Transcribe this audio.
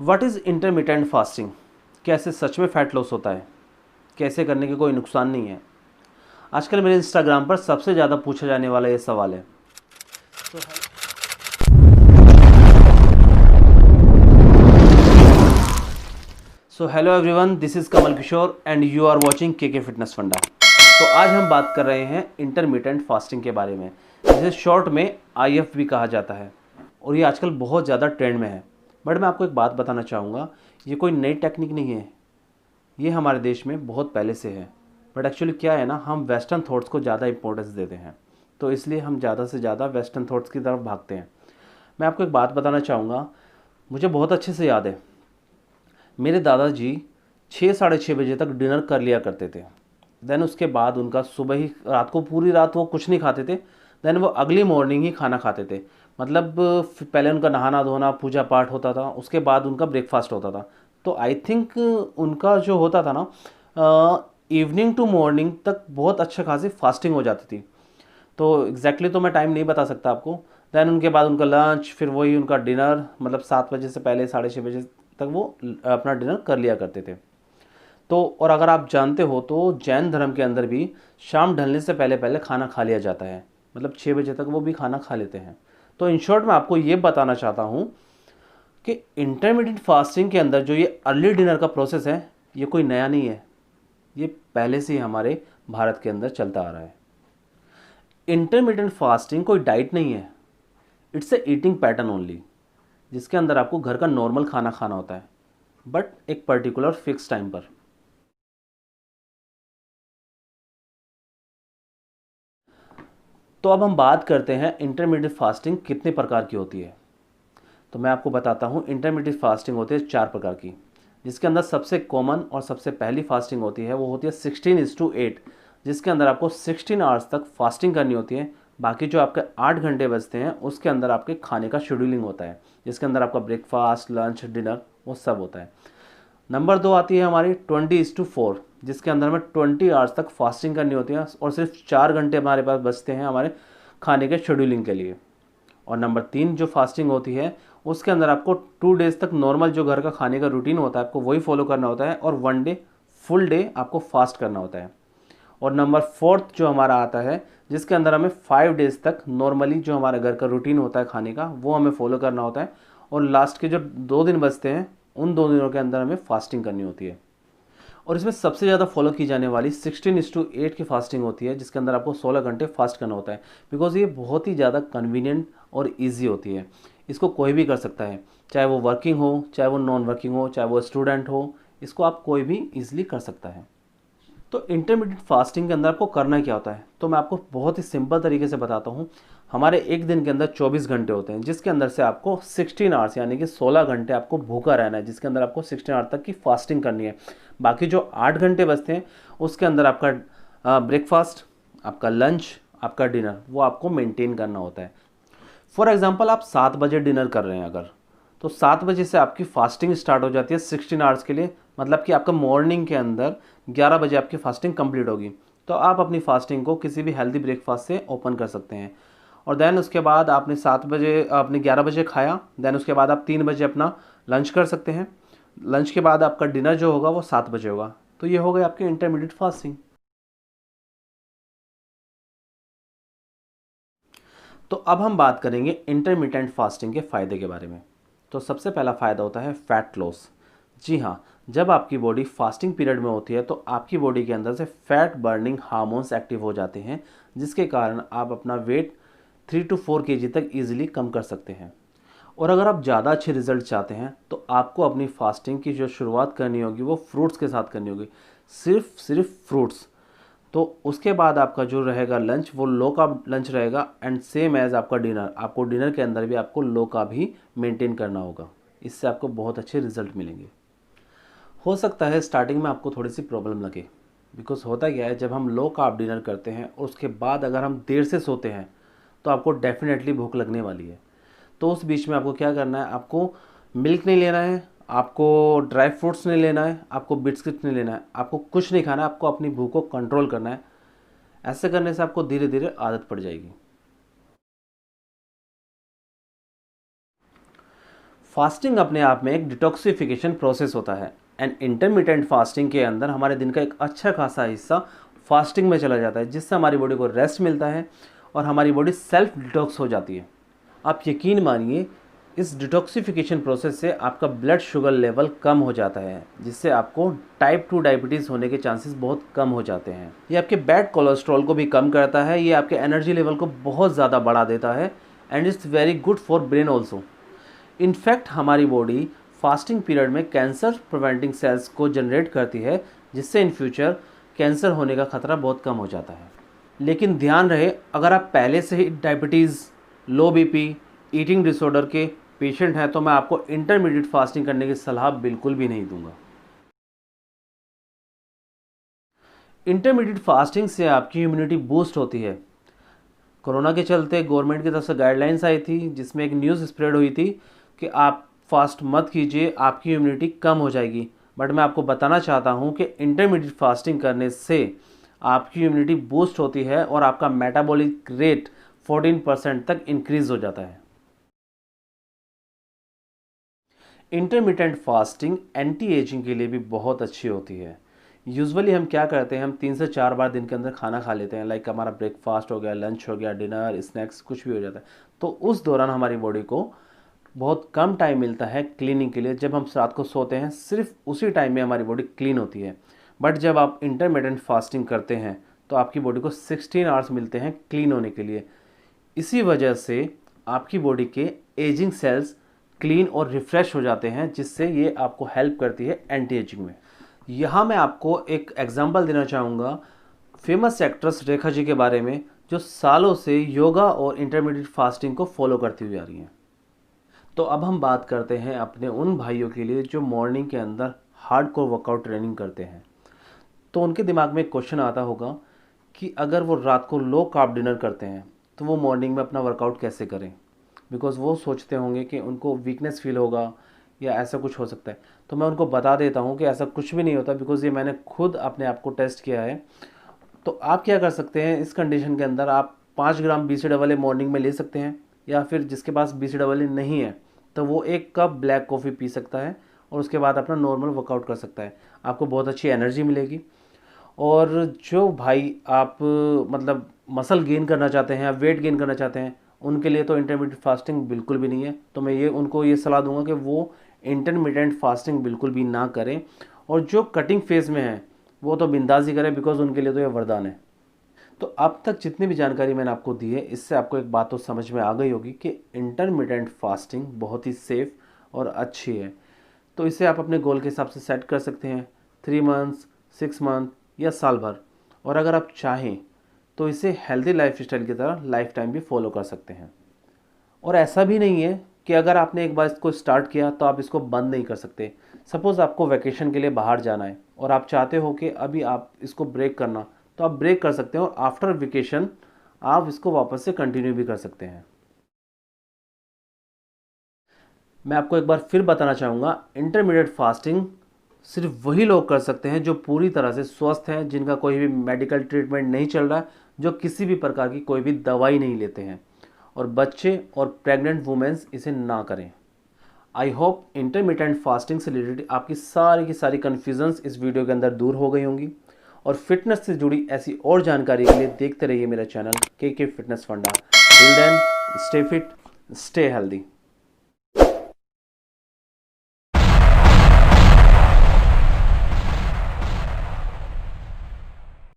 What is intermittent fasting? कैसे सच में fat loss होता है? कैसे करने के कोई नुकसान नहीं है? आजकल मेरे इंस्टाग्राम पर सबसे ज़्यादा पूछा जाने वाला ये सवाल है। So hello everyone, this is Kamal Kishore and you are watching K fitness Funda. तो आज हम बात कर रहे हैं इंटरमिटेंट फास्टिंग के बारे में, जिसे शॉर्ट में IF भी कहा जाता है और ये आजकल बहुत ज़्यादा ट्रेंड में है। बट मैं आपको एक बात बताना चाहूँगा, ये कोई नई टेक्निक नहीं है, ये हमारे देश में बहुत पहले से है। बट एक्चुअली क्या है ना, हम वेस्टर्न थॉट्स को ज़्यादा इंपॉर्टेंस देते हैं, तो इसलिए हम ज़्यादा से ज़्यादा वेस्टर्न थॉट्स की तरफ भागते हैं। मैं आपको एक बात बताना चाहूँगा, मुझे बहुत अच्छे से याद है, मेरे दादाजी 6-6:30 बजे तक डिनर कर लिया करते थे। देन उसके बाद उनका सुबह ही, रात को पूरी रात वो कुछ नहीं खाते थे। देन वो अगली मॉर्निंग ही खाना खाते थे। मतलब पहले उनका नहाना धोना, पूजा पाठ होता था, उसके बाद उनका ब्रेकफास्ट होता था। तो आई थिंक उनका जो होता था ना, इवनिंग टू मॉर्निंग तक बहुत अच्छा खासी फास्टिंग हो जाती थी। तो एग्जैक्टली तो मैं टाइम नहीं बता सकता आपको। देन उनके बाद उनका लंच, फिर वही उनका डिनर, मतलब 7 बजे से पहले 6:30 बजे तक वो अपना डिनर कर लिया करते थे। तो और अगर आप जानते हो तो जैन धर्म के अंदर भी शाम ढलने से पहले पहले खाना खा लिया जाता है, मतलब 6 बजे तक वो भी खाना खा लेते हैं। तो इन शॉर्ट मैं आपको ये बताना चाहता हूँ कि इंटरमीडिएट फास्टिंग के अंदर जो ये अर्ली डिनर का प्रोसेस है, ये कोई नया नहीं है, ये पहले से ही हमारे भारत के अंदर चलता आ रहा है। इंटरमीडिएट फास्टिंग कोई डाइट नहीं है, it's a eating pattern only, जिसके अंदर आपको घर का नॉर्मल खाना खाना होता है, बट एक पर्टिकुलर फिक्स टाइम पर। तो अब हम बात करते हैं इंटरमीडिएट फास्टिंग कितने प्रकार की होती है। तो मैं आपको बताता हूँ, इंटरमीडिएट फास्टिंग होती है 4 प्रकार की, जिसके अंदर सबसे कॉमन और सबसे पहली फास्टिंग होती है वो होती है 16:8, जिसके अंदर आपको 16 आवर्स तक फास्टिंग करनी होती है। बाकी जो आपके 8 घंटे बचते हैं उसके अंदर आपके खाने का शेड्यूलिंग होता है, जिसके अंदर आपका ब्रेकफास्ट, लंच, डिनर वो सब होता है। नंबर 2 आती है हमारी 20:4, जिसके अंदर हमें 20 आवर्स तक फास्टिंग करनी होती है और सिर्फ 4 घंटे हमारे पास बचते हैं हमारे खाने के शेड्यूलिंग के लिए। और नंबर 3 जो फास्टिंग होती है, उसके अंदर आपको 2 डेज तक नॉर्मल जो घर का खाने का रूटीन होता है आपको वही फॉलो करना होता है, और 1 डे फुल डे आपको फास्ट करना होता है। और नंबर 4 जो हमारा आता है, जिसके अंदर हमें 5 डेज तक नॉर्मली जो हमारे घर का रूटीन होता है खाने का वो हमें फॉलो करना होता है। और लास्ट के जो 2 दिन बचते हैं, उन 2 दिनों के अंदर हमें फास्टिंग करनी होती है। और इसमें सबसे ज़्यादा फॉलो की जाने वाली 16:8 की फास्टिंग होती है, जिसके अंदर आपको 16 घंटे फास्ट करना होता है। बिकॉज ये बहुत ही ज़्यादा कन्वीनियंट और ईजी होती है, इसको कोई भी कर सकता है, चाहे वो वर्किंग हो, चाहे वो नॉन वर्किंग हो, चाहे वो स्टूडेंट हो, इसको आप कोई भी ईजिली कर सकता है। तो इंटरमीडिएट फास्टिंग के अंदर आपको करना क्या होता है, तो मैं आपको बहुत ही सिंपल तरीके से बताता हूँ। हमारे एक दिन के अंदर 24 घंटे होते हैं, जिसके अंदर से आपको 16 आवर्स यानी कि 16 घंटे आपको भूखा रहना है, जिसके अंदर आपको 16 आवर्स तक की फास्टिंग करनी है। बाकी जो 8 घंटे बचते हैं उसके अंदर आपका ब्रेकफास्ट, आपका लंच, आपका डिनर वो आपको मेंटेन करना होता है। फॉर एग्जांपल आप 7 बजे डिनर कर रहे हैं अगर, तो 7 बजे से आपकी फास्टिंग स्टार्ट हो जाती है 16 आवर्स के लिए, मतलब कि आपका मॉर्निंग के अंदर 11 बजे आपकी फास्टिंग कंप्लीट होगी। तो आप अपनी फास्टिंग को किसी भी हेल्दी ब्रेकफास्ट से ओपन कर सकते हैं। और देन उसके बाद आपने 7 बजे, आपने 11 बजे खाया, देन उसके बाद आप 3 बजे अपना लंच कर सकते हैं। लंच के बाद आपका डिनर जो होगा वो 7 बजे होगा। तो ये हो गई आपकी इंटरमीडिएट फास्टिंग। तो अब हम बात करेंगे इंटरमिटेंट फास्टिंग के फ़ायदे के बारे में। तो सबसे पहला फ़ायदा होता है फ़ैट लॉस। जी हाँ, जब आपकी बॉडी फास्टिंग पीरियड में होती है तो आपकी बॉडी के अंदर से फैट बर्निंग हार्मोन्स एक्टिव हो जाते हैं, जिसके कारण आप अपना वेट 3 to 4 kg तक ईजिली कम कर सकते हैं। और अगर आप ज़्यादा अच्छे रिजल्ट चाहते हैं तो आपको अपनी फास्टिंग की जो शुरुआत करनी होगी वो फ्रूट्स के साथ करनी होगी, सिर्फ सिर्फ फ्रूट्स। तो उसके बाद आपका जो रहेगा लंच वो लो का लंच रहेगा, एंड सेम एज आपका डिनर, आपको डिनर के अंदर भी आपको लो का भी मेंटेन करना होगा। इससे आपको बहुत अच्छे रिजल्ट मिलेंगे। हो सकता है स्टार्टिंग में आपको थोड़ी सी प्रॉब्लम लगे, बिकॉज होता क्या है, जब हम लो कार्ब डिनर करते हैं और उसके बाद अगर हम देर से सोते हैं तो आपको डेफिनेटली भूख लगने वाली है। तो उस बीच में आपको क्या करना है, आपको मिल्क नहीं लेना है, आपको ड्राई फ्रूट्स नहीं लेना है, आपको बिस्किट नहीं लेना है, आपको कुछ नहीं खाना है, आपको अपनी भूख को कंट्रोल करना है। ऐसे करने से आपको धीरे धीरे आदत पड़ जाएगी। फास्टिंग अपने आप में एक डिटॉक्सिफिकेशन प्रोसेस होता है एंड इंटरमिटेंट फास्टिंग के अंदर हमारे दिन का एक अच्छा खासा हिस्सा फास्टिंग में चला जाता है, जिससे हमारी बॉडी को रेस्ट मिलता है और हमारी बॉडी सेल्फ डिटॉक्स हो जाती है। आप यकीन मानिए, इस डिटॉक्सिफिकेशन प्रोसेस से आपका ब्लड शुगर लेवल कम हो जाता है, जिससे आपको टाइप 2 डायबिटीज़ होने के चांसेस बहुत कम हो जाते हैं। ये आपके बैड कोलेस्ट्रॉल को भी कम करता है, ये आपके एनर्जी लेवल को बहुत ज़्यादा बढ़ा देता है and it's very good for brain also. In fact हमारी बॉडी फास्टिंग पीरियड में कैंसर प्रिवेंटिंग सेल्स को जनरेट करती है, जिससे इन फ्यूचर कैंसर होने का खतरा बहुत कम हो जाता है। लेकिन ध्यान रहे, अगर आप पहले से ही diabetes, low BP, eating disorder के पेशेंट हैं तो मैं आपको इंटरमीडिएट फास्टिंग करने की सलाह बिल्कुल भी नहीं दूंगा। इंटरमीडिएट फास्टिंग से आपकी इम्यूनिटी बूस्ट होती है। कोरोना के चलते गवर्नमेंट की तरफ से गाइडलाइंस आई थी, जिसमें एक न्यूज़ स्प्रेड हुई थी कि आप फास्ट मत कीजिए, आपकी इम्यूनिटी कम हो जाएगी। बट मैं आपको बताना चाहता हूँ कि इंटरमीडिएट फास्टिंग करने से आपकी इम्यूनिटी बूस्ट होती है और आपका मेटाबॉलिक रेट 14% तक इंक्रीज़ हो जाता है। इंटरमिटेंट फास्टिंग एंटी एजिंग के लिए भी बहुत अच्छी होती है। यूजुअली हम क्या करते हैं, हम 3 से 4 बार दिन के अंदर खाना खा लेते हैं, लाइक हमारा ब्रेकफास्ट हो गया, लंच हो गया, डिनर, स्नैक्स, कुछ भी हो जाता है। तो उस दौरान हमारी बॉडी को बहुत कम टाइम मिलता है क्लीनिंग के लिए। जब हम रात को सोते हैं, सिर्फ उसी टाइम में हमारी बॉडी क्लीन होती है। बट जब आप इंटरमिटेंट फास्टिंग करते हैं तो आपकी बॉडी को 16 आवर्स मिलते हैं क्लीन होने के लिए। इसी वजह से आपकी बॉडी के एजिंग सेल्स क्लीन और रिफ़्रेश हो जाते हैं, जिससे ये आपको हेल्प करती है एंटी एजिंग में। यहाँ मैं आपको एक एग्जांपल देना चाहूँगा फेमस एक्ट्रेस रेखा जी के बारे में, जो सालों से योगा और इंटरमीडिएट फास्टिंग को फॉलो करती हुई आ रही हैं। तो अब हम बात करते हैं अपने उन भाइयों के लिए जो मॉर्निंग के अंदर हार्डकोर वर्कआउट ट्रेनिंग करते हैं। तो उनके दिमाग में एक क्वेश्चन आता होगा कि अगर वो रात को लो कार्ब डिनर करते हैं तो वो मॉर्निंग में अपना वर्कआउट कैसे करें, बिकॉज़ वो सोचते होंगे कि उनको वीकनेस फील होगा या ऐसा कुछ हो सकता है। तो मैं उनको बता देता हूँ कि ऐसा कुछ भी नहीं होता, बिकॉज़ ये मैंने खुद अपने आप को टेस्ट किया है। तो आप क्या कर सकते हैं, इस कंडीशन के अंदर आप 5 ग्राम BCAA मॉर्निंग में ले सकते हैं, या फिर जिसके पास BCAA नहीं है तो वो 1 कप ब्लैक कॉफ़ी पी सकता है और उसके बाद अपना नॉर्मल वर्कआउट कर सकता है। आपको बहुत अच्छी एनर्जी मिलेगी। और जो भाई आप मतलब मसल गेन करना चाहते हैं या वेट गेन करना चाहते हैं, उनके लिए तो इंटरमीडिएट फास्टिंग बिल्कुल भी नहीं है। तो मैं उनको ये सलाह दूंगा कि वो इंटरमीडिएट फास्टिंग बिल्कुल भी ना करें। और जो कटिंग फेज़ में है वो तो बिंदास ही करें, बिकॉज उनके लिए तो ये वरदान है। तो अब तक जितनी भी जानकारी मैंने आपको दी है, इससे आपको एक बात तो समझ में आ गई होगी कि इंटरमिटेंट फास्टिंग बहुत ही सेफ़ और अच्छी है। तो इसे आप अपने गोल के हिसाब से सेट कर सकते हैं, 3 मंथ्स, 6 मंथ या साल भर। और अगर आप चाहें तो इसे हेल्दी लाइफस्टाइल की तरह लाइफ टाइम भी फॉलो कर सकते हैं। और ऐसा भी नहीं है कि अगर आपने एक बार इसको स्टार्ट किया तो आप इसको बंद नहीं कर सकते। सपोज़ आपको वैकेशन के लिए बाहर जाना है और आप चाहते हो कि अभी आप इसको ब्रेक करना, तो आप ब्रेक कर सकते हो और आफ्टर वेकेशन आप इसको वापस से कंटिन्यू भी कर सकते हैं। मैं आपको एक बार फिर बताना चाहूँगा, इंटरमीडिएट फास्टिंग सिर्फ वही लोग कर सकते हैं जो पूरी तरह से स्वस्थ हैं, जिनका कोई भी मेडिकल ट्रीटमेंट नहीं चल रहा है, जो किसी भी प्रकार की कोई भी दवाई नहीं लेते हैं। और बच्चे और प्रेग्नेंट वुमेन्स इसे ना करें। आई होप इंटरमिटेंट फास्टिंग से रिलेटेड आपकी सारी की सारी कन्फ्यूजन्स इस वीडियो के अंदर दूर हो गई होंगी। और फिटनेस से जुड़ी ऐसी और जानकारी के लिए देखते रहिए मेरा channel KK fitness Funda. Till then, stay fit, stay healthy.